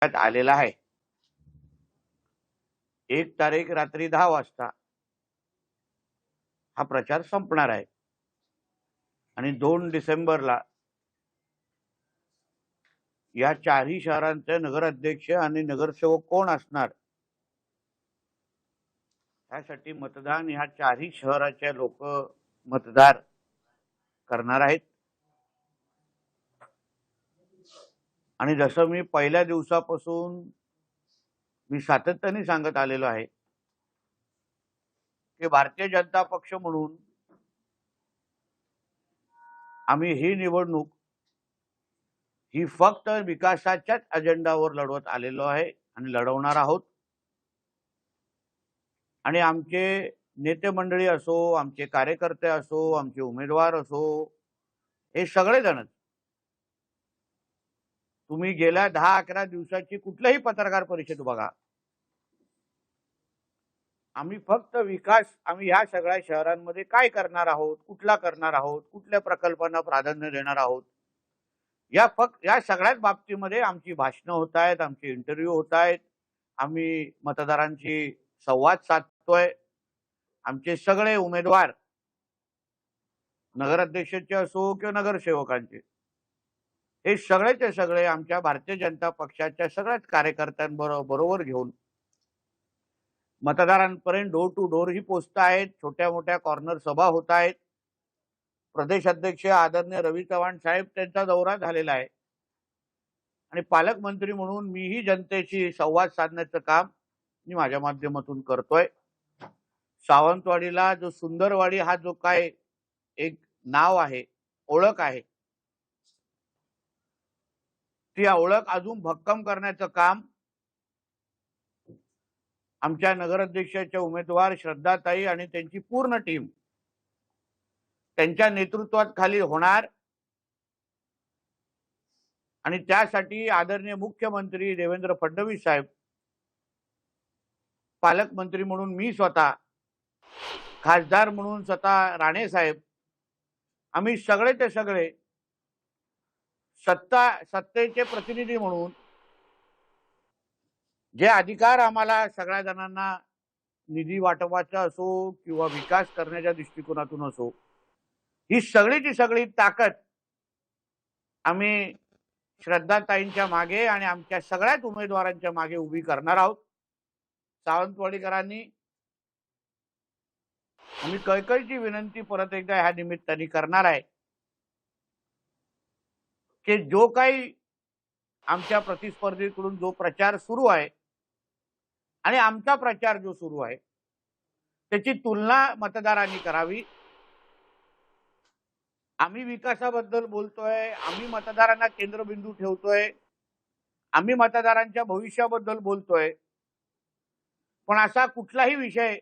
आलेला आहे। 1 तारीख रात्री 10 वाजता हा प्रचार संपणार आहे आणि 2 डिसेंबरला या चारही शहरांचे नगराध्यक्ष आणि नगरसेवक कोण असणार यासाठी मतदान ह्या चारही शहराचे लोक मतदार करणार आहेत। आणि जसं मी पहिल्या दिवसापासून मी सातत्याने सांगत आलेलो आहे की भारतीय जनता पक्ष म्हणून आम्ही ही निवडणूक ही फक्त विकासाच्याच अजेंडावर लढवत आलेलो आहे आणि लढवणार आहोत। आणि आमचे नेते मंडळी असो, आमचे कार्यकर्ते असो, आमचे उमेदवार असो, हे सगळेजण तुम्ही गेल्या 10-11 दिवसाची कुठलीही पत्रकार परिषद बघा, आम्ही फक्त विकास आम्ही या सगळ्या शहरांमध्ये काय करणार आहोत, कुठला करणार आहोत, कुठल्या प्रकल्पांना प्राधान्य देणार आहोत, या सगळ्याच बाबतीमध्ये आमची भाषणं होत आहेत, आमचे इंटरव्ह्यू होत आहेत, आम्ही मतदारांशी संवाद साधतोय। आमचे सगळे उमेदवार नगराध्यक्षाचे असो किंवा नगरसेवकांचे हे सगळेचे सगळे आमच्या भारतीय जनता पक्षाच्या सगळ्याच कार्यकर्त्यांबरोबर घेऊन मतदारांपर्यंत डोर टू डोर ही पोहोचत आहेत। छोट्या मोठ्या कॉर्नर सभा होत आहेत। प्रदेश अध्यक्ष आदरणीय रवी चव्हाण साहेब त्यांचा दौरा झालेला आहे आणि पालकमंत्री म्हणून मीही जनतेशी संवाद साधण्याचं काम मी माझ्या माध्यमातून करतोय। सावंतवाडीला जो सुंदरवाडी हा जो काय एक नाव आहे, ओळख आहे, ती ओळख अजून भक्कम करण्याचं काम आमच्या नगराध्यक्षाच्या उमेदवार श्रद्धाताई आणि त्यांची पूर्ण टीम त्यांच्या नेतृत्वात खाली होणार। आणि त्यासाठी आदरणीय मुख्यमंत्री देवेंद्र फडणवीस साहेब, पालकमंत्री म्हणून मी स्वतः, खासदार म्हणून स्वतः राणे साहेब, आम्ही सगळे ते सगळे सत्तेचे प्रतिनिधी म्हणून जे अधिकार आम्हाला सगळ्या जणांना निधी वाटपाचा असो किंवा विकास करण्याच्या दृष्टिकोनातून असो, ही सगळीची सगळी ताकद आम्ही श्रद्धाताईंच्या मागे आणि आमच्या सगळ्याच उमेदवारांच्या मागे उभी करणार आहोत। सावंतवाडीकरांनी आम्ही कळकळीची विनंती परत एकदा ह्या निमित्ताने करणार आहे की जो काही आमच्या प्रतिस्पर्धीकडून जो प्रचार सुरू आहे आणि आमचा प्रचार जो सुरू आहे त्याची तुलना मतदारांनी करावी। आम्ही विकासाबद्दल बोलतोय, आम्ही मतदारांना केंद्रबिंदू ठेवतोय, आम्ही मतदारांच्या भविष्याबद्दल बोलतोय, पण असा कुठलाही विषय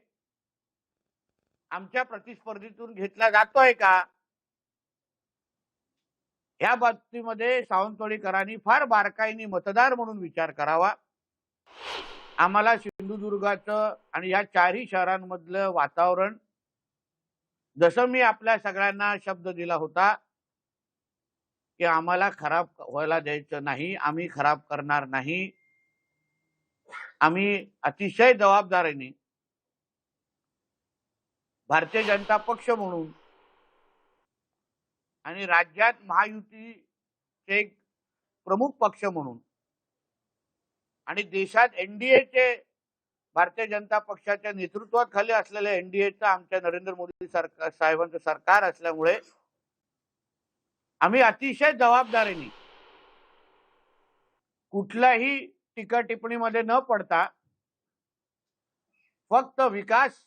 आमच्या प्रतिस्पर्धीतून घेतला जातोय का, या बाबतीमध्ये सावंतवाडीकरांनी फार बारकाईने मतदार म्हणून विचार करावा। आम्हाला सिंधुदुर्गाचं आणि या चारही शहरांमधलं वातावरण जसं मी आपल्या सगळ्यांना शब्द दिला होता की आम्हाला खराब व्हायला द्यायचं नाही, आम्ही खराब करणार नाही, आम्ही अतिशय जबाबदारीने भारतीय जनता पक्ष म्हणून आणि राज्यात महायुतीचे एक प्रमुख पक्ष म्हणून आणि देशात एनडीएचे भारतीय जनता पक्षाच्या नेतृत्वाखाली असलेल्या एनडीएचं आमच्या नरेंद्र मोदी साहेबांचं सरकार असल्यामुळे आम्ही अतिशय जबाबदारीने कुठल्याही टीका टिप्पणीमध्ये न पडता फक्त विकास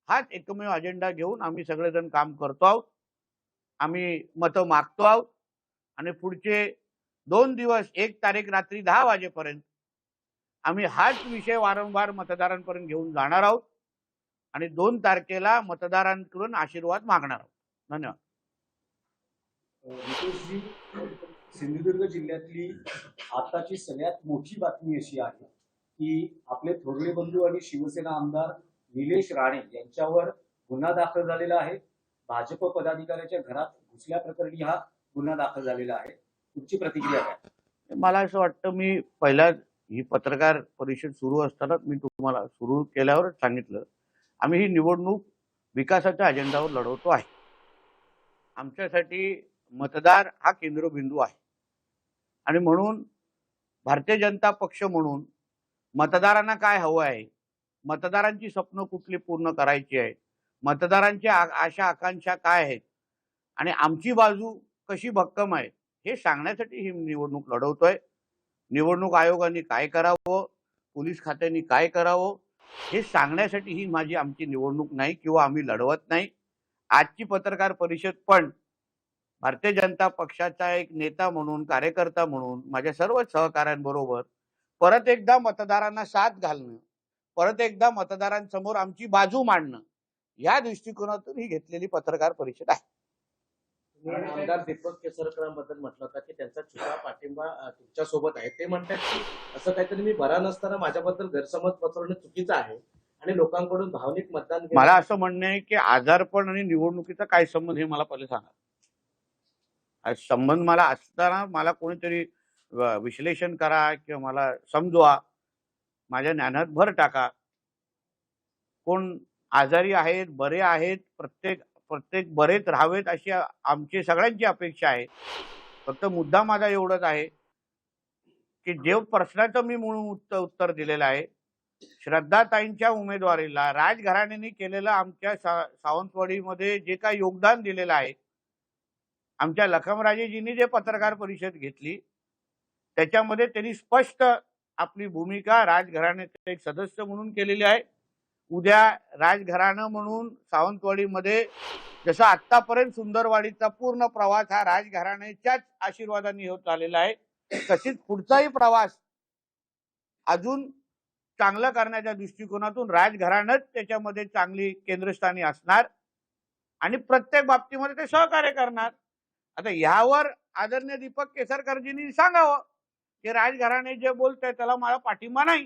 हाच एकमेव अजेंडा घेऊन आम्ही सगळेजण काम करतो आहोत। आम्ही मतं मागतो आहोत आणि पुढचे 2 दिवस 1 तारीख रात्री 10 वाजेपर्यंत आम्ही हाच विषय वारंवार मतदारांपर्यंत घेऊन जाणार आहोत आणि 2 तारखेला मतदारांकडून आशीर्वाद मागणार आहोत। धन्यवाद। नितेशजी, सिंधुदुर्ग जिल्ह्यातली आताची सगळ्यात मोठी बातमी अशी आहे की आपले थोरले बंधू आणि शिवसेना आमदार निलेश राणे यांच्यावर गुन्हा दाखल झालेला आहे। भाजप पदाधिकाऱ्याच्या घरात घुसल्याप्रकरणी हा गुन्हा दाखल झालेला आहे। तुमची प्रतिक्रिया काय? मला असं वाटतं, मी पहिल्या ही पत्रकार परिषद सुरू असतानाच मी तुम्हाला सुरू केल्यावरच सांगितलं, आम्ही ही निवडणूक विकासाच्या अजेंडावर लढवतो आहे. आमच्यासाठी मतदार हा केंद्रबिंदू आहे आणि म्हणून भारतीय जनता पक्ष म्हणून मतदारांना काय हवं आहे, मतदारांची स्वप्न कुठली पूर्ण करायची आहे, मतदारांच्या आशा आकांक्षा काय आहेत आणि आमची बाजू कशी भक्कम आहे, हे सांगण्यासाठी ही निवडणूक लढवतोय. निवडणूक आयोगाने काय करावं, पोलीस खात्याने काय करावं, हे सांगण्यासाठी ही आमची निवडणूक नाही किंवा आम्ही लढवत नाही. आजची पत्रकार परिषद पण भारतीय जनता पक्षाचा एक नेता म्हणून, कार्यकर्ता म्हणून माझ्या सर्व सहकाऱ्यांबरोबर परत एकदा मतदारांना साथ घालणं, परत एकदा मतदारांसमोर आमची बाजू मांडणं, या दृष्टिकोनातून ही घेतलेली पत्रकार परिषद आहे. तुम्ही आमदार दीपक केसरकरांबद्दल म्हटलं होतं की त्यांचा छुपा पाठिंबा तुमच्या सोबत आहे. ते म्हणतात की असं काहीतरी मी बरा नसताना माझ्याबद्दल गैरसमज पसरवणं चुकीचं आहे आणि लोकांकडून भावनिक मतदान घेणं- मला असं म्हणणं आहे की आजारपण आणि निवडणुकीचा काय संबंध, हे मला पहिले सांगा. संबंध मला असताना मला कोणीतरी विश्लेषण करा किंवा मला समजवा, माझ्या ज्ञानात भर टाका. कोण आजारी आहेत, बरे आहेत, प्रत्येक प्रत्येक बरेच राहावेत अशी आमची सगळ्यांची अपेक्षा आहे. फक्त मुद्दा माझा एवढंच आहे की जे प्रश्नाचं मी म्हणून उत्तर दिलेलं आहे, श्रद्धाताईंच्या उमेदवारीला राजघराण्याने केलेलं आमच्या सावंतवाडीमध्ये जे काही योगदान दिलेलं आहे, आमच्या लखमराजेजींनी जे पत्रकार परिषद घेतली त्याच्यामध्ये त्यांनी स्पष्ट आपली भूमिका राजघराण्याचे एक सदस्य म्हणून केलेली आहे. उद्या राजघराणं म्हणून सावंतवाडीमध्ये जसं आतापर्यंत सुंदरवाडीचा पूर्ण प्रवास हा राजघराण्याच्याच आशीर्वादाने होत आलेला आहे, तशीच पुढचाही प्रवास अजून चांगलं करण्याच्या दृष्टिकोनातून राजघराणंच त्याच्यामध्ये चांगली केंद्रस्थानी असणार आणि प्रत्येक बाबतीमध्ये ते सहकार्य करणार. आता यावर आदरणीय दीपक केसरकरजींनी सांगावं की राजघराणे जे बोलतंय त्याला मला पाठिंबा नाही.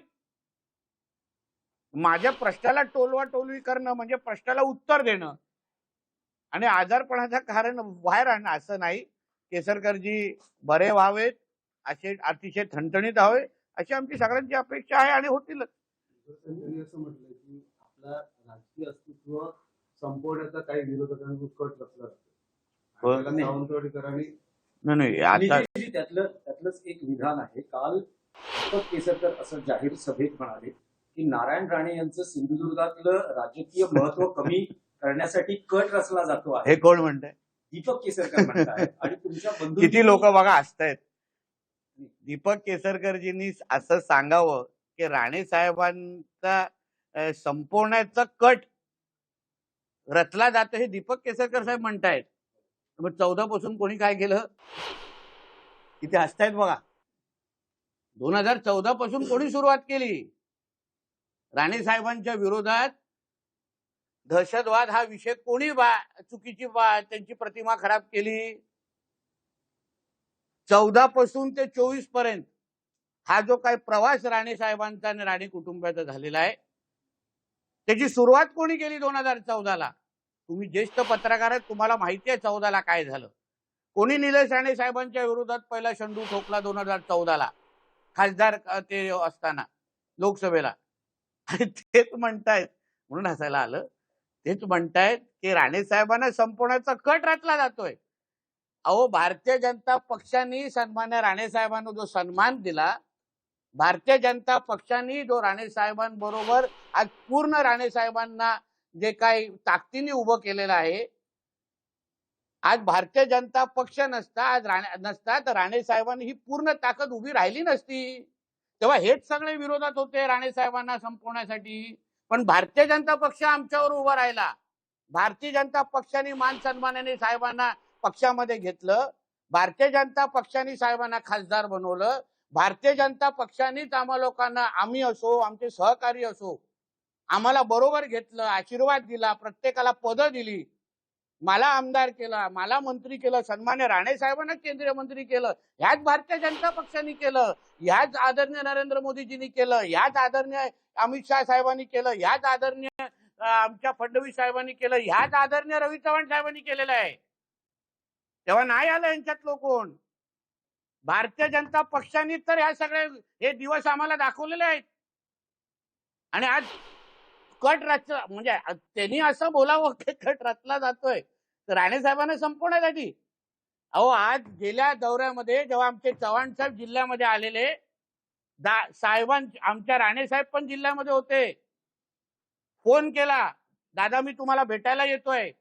माझ्या प्रश्नाला टोलवाटोलवी करणं म्हणजे प्रश्नाला उत्तर देणं आणि आजारपणाचं कारण बाहेर आणणं असं नाही. केसरकरजी बरे व्हावेत, असे अतिशय ठणठणीत व्हावे अशी आमची सगळ्यांची अपेक्षा आहे आणि होतीलच. त्यांनी असं म्हटलंय की आपला राजकीय अस्तित्व संपवण्याचा काही विरोधकांनी कट रचला जातो. सावंतवाडीकरांनी नाही आता निलेशजी, त्यातलंच एक विधान आहे. काल दीपक केसरकर असं जाहीर सभेत म्हणाले की नारायण राणे यांचं सिंधुदुर्गातलं राजकीय महत्व कमी करण्यासाठी कट रचला जातो आहे. हे कोण म्हणतंय? दीपक केसरकर म्हणताय आणि तुमच्या बंधू किती लोक बघा हसतायत. दीपक केसरकरजींनी असं सांगावं की राणे साहेबांचा संपवण्याचा कट रचला जातो, हे दीपक केसरकर साहेब म्हणतायत. मग 14 पासून कोणी काय केलं? किती हसतायत बघा. 2014 पासून कोणी सुरुवात केली? राणे साहेबांच्या विरोधात दहशतवाद हा विषय कोणी चुकीची त्यांची प्रतिमा खराब केली? 14 पासून ते 24 पर्यंत हा जो काही प्रवास राणे साहेबांचा आणि राणे कुटुंबाचा झालेला आहे, त्याची सुरुवात कोणी केली 2014ला? तुम्ही ज्येष्ठ पत्रकार आहेत, तुम्हाला माहिती आहे 14ला काय झालं. कोणी निलेश राणे साहेबांच्या विरोधात पहिला शंडू ठोकला 2014ला खासदार ते असताना लोकसभेला? आणि तेच म्हणतायत, म्हणून हसायला आलं, तेच म्हणतायत की राणे साहेबांना संपवण्याचा कट रचला जातोय. अहो, भारतीय जनता पक्षाने सन्मान्य राणे साहेबांना जो सन्मान दिला, भारतीय जनता पक्षाने जो राणे साहेबांबरोबर आज पूर्ण राणे साहेबांना जे काही ताकदीने उभं केलेलं आहे, आज भारतीय जनता पक्ष नसता, आज नसता तर राणे साहेबांनी ही पूर्ण ताकद उभी राहिली नसती. तेव्हा हेच सगळे विरोधात होते राणे साहेबांना संपवण्यासाठी. पण भारतीय जनता पक्ष आमच्यावर उभा राहिला. भारतीय जनता पक्षाने मान सन्मानाने साहेबांना पक्षामध्ये घेतलं. भारतीय जनता पक्षाने साहेबांना खासदार बनवलं. भारतीय जनता पक्षानेच आम्हा लोकांना, आम्ही असो, आमचे सहकारी असो, आम्हाला बरोबर घेतलं, आशीर्वाद दिला, प्रत्येकाला पदं दिली, मला आमदार केला, मला मंत्री केलं, सन्मान्य राणे साहेबांना केंद्रीय मंत्री केलं. ह्याच भारतीय जनता पक्षाने केलं, ह्याच आदरणीय नरेंद्र मोदीजींनी केलं, ह्याच आदरणीय अमित शाह साहेबांनी केलं, ह्याच आदरणीय आमच्या फडणवीस साहेबांनी केलं, ह्याच आदरणीय रवी चव्हाण साहेबांनी केलेलं आहे. तेव्हा नाही आलं यांच्यातलं कोण. भारतीय जनता पक्षाने तर ह्या सगळे हे दिवस आम्हाला दाखवलेले आहेत. आणि आज कट रचला म्हणजे त्यांनी असं बोलावं की कट रचला जातोय तर राणे साहेबांना संपवण्यासाठी. अहो आज गेल्या दौऱ्यामध्ये जेव्हा आमचे चव्हाण साहेब जिल्ह्यामध्ये आलेले, आमच्या राणे साहेब पण जिल्ह्यामध्ये होते, फोन केला, दादा मी तुम्हाला भेटायला येतोय.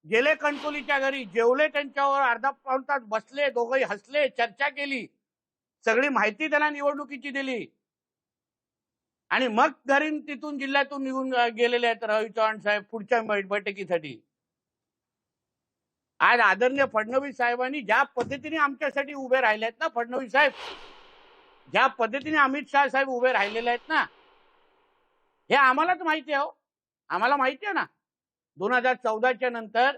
गेले कणकोलीच्या घरी, जेवले त्यांच्यावर, अर्धा पाऊण तास बसले, दोघंही हसले, चर्चा केली, सगळी माहिती त्यांना निवडणुकीची दिली आणि मग घरी तिथून जिल्ह्यातून निघून गेलेले आहेत रवी चव्हाण साहेब पुढच्या बैठकीसाठी. आज आदरणीय फडणवीस साहेबांनी ज्या पद्धतीने आमच्यासाठी उभे राहिले आहेत ना, फडणवीस साहेब ज्या पद्धतीने अमित शाह साहेब उभे राहिलेले आहेत ना, हे आम्हालाच माहिती आहे. हो आम्हाला माहिती आहे ना, 2014च्या नंतर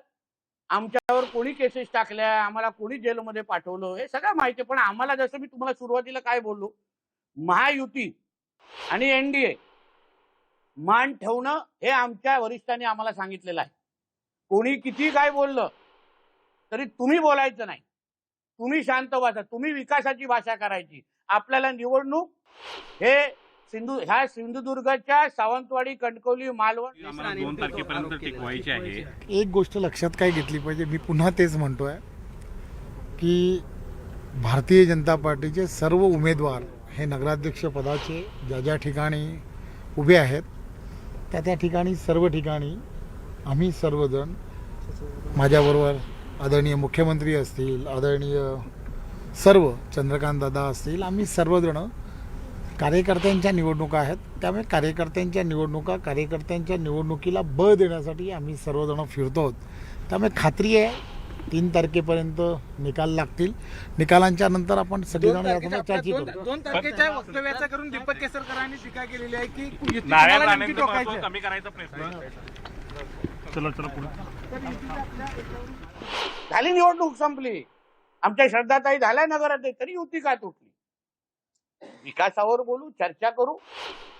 आमच्यावर कोणी केसेस टाकल्या, आम्हाला कोणी जेलमध्ये पाठवलं, हे सगळं माहिती आहे. पण आम्हाला जसं मी तुम्हाला सुरुवातीला काय बोललो, महायुती आणि एनडीए मान ठेवणं हे आमच्या वरिष्ठांनी आम्हाला सांगितलेलं आहे. कोणी किती काय बोललं तरी तुम्ही बोलायचं नाही, तुम्ही शांत बसा, तुम्ही विकासाची भाषा करायची. आपल्याला निवडणूक हे ह्या सिंधुदुर्गच्या सावंतवाडी, कणकवली, मालवण आम्हाला 2 तारखेपर्यंत टिकवायची आहे. एक गोष्ट लक्षात काय घेतली पाहिजे, मी पुन्हा तेच म्हणतोय की भारतीय जनता पार्टीचे सर्व उमेदवार हे नगराध्यक्ष पदाचे ज्या ज्या ठिकाणी उभे आहेत त्या ठिकाणी सर्व ठिकाणी आम्ही सर्वजण, माझ्याबरोबर आदरणीय मुख्यमंत्री असतील, आदरणीय सर्व चंद्रकांत दादा असतील, आम्ही सर्वजण कार्यकर्त्यांच्या निवडणुका आहेत. त्यामुळे कार्यकर्त्यांच्या निवडणुकीला बळ देण्यासाठी आम्ही सर्वजण फिरतो. त्यामुळे खात्री आहे 3 तारखेपर्यंत निकाल लागतील. निकालांच्या नंतर आपण सगळेजण यावर चर्चा करू. 2 तारखेच्या वक्तव्याचा करून दीपक केसरकरांनी टीका केलेली आहे की नारायण तुम्हाला नेमकी राणेंचा टोकायचं महत्त्व कमी करायचा प्रयत्न. चला पुढे. झाली, निवडणूक संपली, आमच्या श्रद्धाताई झाल्या नगराध्यक्ष, तरी युती का तुटली? विकासावर बोलू, चर्चा करू.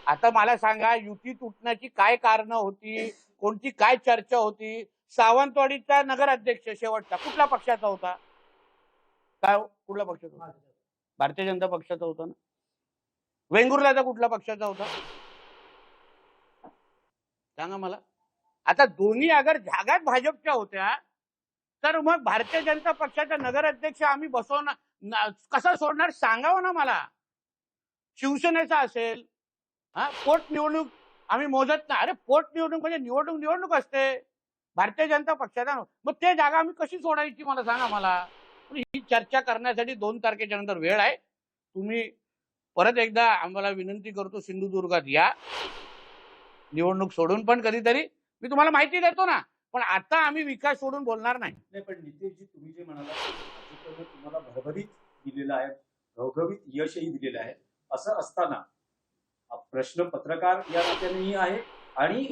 आता मला सांगा, युती तुटण्याची काय कारणं होती, कोणती काय चर्चा होती? सावंतवाडीचा नगराध्यक्ष शेवटचा कुठल्या पक्षाचा होता? काय कुठल्या पक्षाचा होता? भारतीय जनता पक्षाचा होता ना. वेंगुर्ल्याचा कुठल्या पक्षाचा होता सांगा मला. आता दोन्ही अगर जागात भाजपच्या होत्या तर मग भारतीय जनता पक्षाचा नगराध्यक्ष आम्ही बसवणार कसा सोडणार सांगावं ना मला. शिवसेनेचा असेल, पोटनिवडणूक आम्ही मोजत नाही. अरे पोटनिवडणूक म्हणजे निवडणूक असते भारतीय जनता पक्षाचा, मग ते जागा आम्ही कशी सोडायची मला सांगा मला. ही चर्चा करण्यासाठी 2 तारखेच्या नंतर वेळ आहे. तुम्ही परत एकदा आम्हाला विनंती करतो, सिंधुदुर्गात या, निवडणूक सोडून पण कधीतरी मी तुम्हाला माहिती देतो ना, पण आता आम्ही विकास सोडून बोलणार नाही. नाही, पण नितेशजी तुम्ही जे म्हणाला भाजपनं तुम्हाला भरभरीत दिलेलं आहे, घवघवीत यशही दिलेलं आहे, असं असताना प्रश्न पत्रकार या नात्यानेही आहे आणि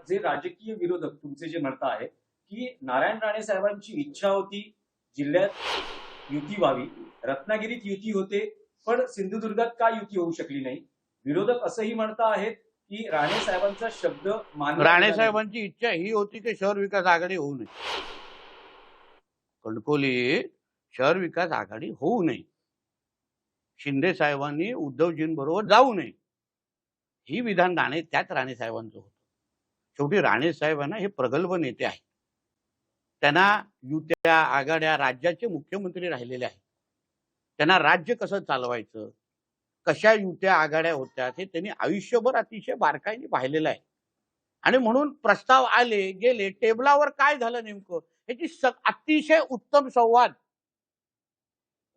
जे राजकीय विरोधक तुमचे जे म्हणता आहेत की नारायण राणे साहेबांची इच्छा होती जिल्ह्यात युती व्हावी, रत्नागिरीत युती होते, पण सिंधुदुर्गात का युती होऊ शकली नाही? विरोधक असंही म्हणता आहेत की राणे साहेबांचा शब्द राणे साहेबांची इच्छा ही होती की शहर विकास आघाडी होऊ नये, कणकोली शहर विकास आघाडी होऊ नये, शिंदे साहेबांनी उद्धवजींबरोबर जाऊ नये, ही विधान त्याच राणे साहेबांचं होतं. शेवटी राणे साहेबांना हे प्रगल्भ नेते आहेत, त्यांना युत्या आघाड्या राज्याचे मुख्यमंत्री राहिलेले आहेत, त्यांना राज्य कसं चालवायचं, कशा युत्या आघाड्या होत्या ते त्यांनी आयुष्यभर अतिशय बारकाईने पाहिलेलं आहे. आणि म्हणून प्रस्ताव आले गेले, टेबलावर काय झालं नेमकं याची अतिशय उत्तम संवाद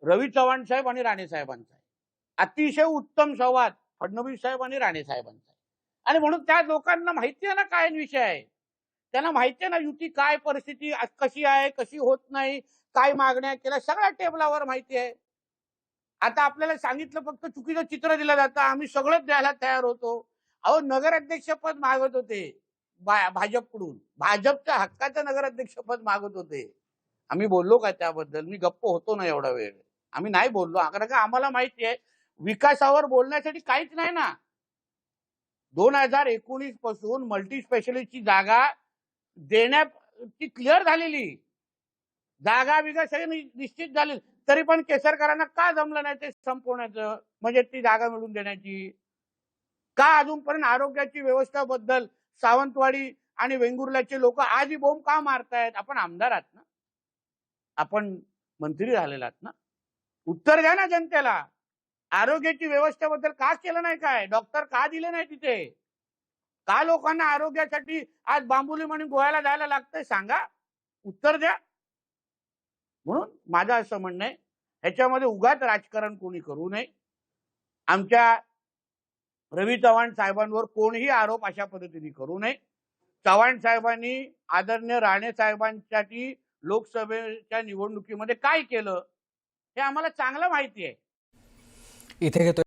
रवी चव्हाण साहेब आणि राणे साहेबांचा आहे. अतिशय उत्तम संवाद फडणवीस साहेब आणि राणे साहेबांचा आहे. आणि म्हणून त्या लोकांना माहिती आहे ना काय विषय आहे, त्यांना माहिती आहे ना युती काय परिस्थिती कशी आहे, कशी होत नाही, काय मागण्या केल्या, सगळ्या टेबलावर माहिती आहे. आता आपल्याला सांगितलं फक्त चुकीचं चित्र दिलं जातं, आम्ही सगळंच द्यायला तयार होतो. अहो नगराध्यक्ष पद मागत होते भाजपकडून, भाजपच्या हक्काचं नगराध्यक्ष पद मागत होते. आम्ही बोललो का त्याबद्दल? मी गप्प होतो ना एवढा वेळ, आम्ही नाही बोललो. कारण का आम्हाला माहिती आहे विकासावर बोलण्यासाठी काहीच नाही ना. 2019 पासून मल्टी स्पेशालिस्टची जागा देण्याची क्लिअर झालेली, जागा विकास सगळी निश्चित झाली. तरी पण केसरकरांना का जमलं नाही ते संपवण्याचं, म्हणजे ती जागा मिळवून देण्याची? का अजूनपर्यंत आरोग्याची व्यवस्थेबद्दल सावंतवाडी आणि वेंगुर्ल्याचे लोक आजही बोंब का मारतायत? आपण आमदार आहात ना, आपण मंत्री झालेला आहात ना, उत्तर द्या ना जनतेला. आरोग्याची व्यवस्थेबद्दल का केलं नाही? काय डॉक्टर का दिले नाही तिथे? का लोकांना आरोग्यासाठी आज बांबुली म्हणून गोव्याला जायला लागतंय? सांगा, उत्तर द्या. म्हणून माझं असं म्हणणं आहे, ह्याच्यामध्ये उगाच राजकारण कोणी करू नये. आमच्या रवी चव्हाण साहेबांवर कोणीही आरोप अशा पद्धतीने करू नये. चव्हाण साहेबांनी आदरणीय राणे साहेबांसाठी लोकसभेच्या निवडणुकीमध्ये काय केलं हे आम्हाला चांगलं माहिती आहे. इथे घेतो